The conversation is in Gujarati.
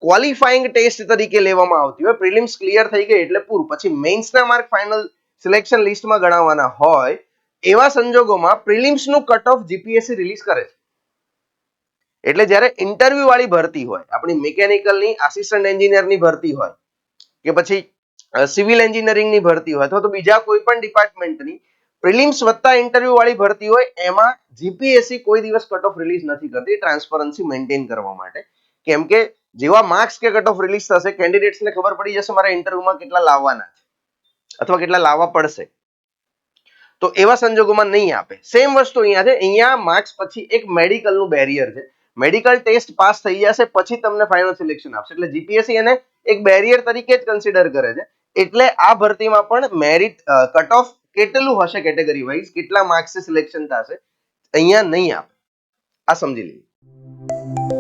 ક્વોલિફાઈંગ ટેસ્ટ તરીકે લેવામાં આવતી હોય. પ્રિલિમ્સ ક્લિયર થઈ ગઈ એટલે પૂરું, પછી મેઇન્સના માર્ક ફાઇનલ સિલેક્શન લિસ્ટમાં ગણાવવાના હોય એવા સંજોગોમાં પ્રિલિમ્સનું કટ ઓફ જીપીએસસી રિલીઝ કરે છે. એટલે જ્યારે ઇન્ટરવ્યુ વાળી ભરતી હોય, આપણી મિકેનિકલની આસિસ્ટન્ટ એન્જિનિયરની ભરતી હોય કે પછી સિવિલ એન્જિનિયરિંગની ભરતી હોય અથવા તો બીજા કોઈ પણ ડિપાર્ટમેન્ટની પ્રિલિમ્સ વત્તા ઇન્ટરવ્યુ વાળી ભરતી હોય, એમાં જીપીએસસી કોઈ દિવસ કટ ઓફ રિલીઝ નથી કરતી ટ્રાન્સપરન્સી મેન્ટેન કરવા માટે. કેમ કે જેવા માર્ક્સ કે કટ ઓફ રિલીઝ થશે, કેન્ડિડેટ્સને ખબર પડી જશે મારા ઇન્ટરવ્યુમાં કેટલા લાવવાના છે અથવા કેટલા લાવવા પડશે, તો એવા સંજોગોમાં નહીં આપે. સેમ વસ્તુ અહીંયા છે. અહીંયા માર્ક્સ પછી એક મેડિકલનું બેરિયર છે. મેડિકલ ટેસ્ટ પાસ થઈ જશે પછી તમને ફાઇનલ સિલેક્શન આપશે. એટલે જીપીએસસી એને એક બેરિયર તરીકે જ કન્સિડર કરે છે. એટલે આ ભરતીમાં પણ મેરિટ કટ ઓફ કેટલું હશે કેટેગરી વાઇઝ, કેટલા માર્ક્સ સિલેક્શન થશે, અહીંયા નહીં આપે. આ સમજી લઈએ.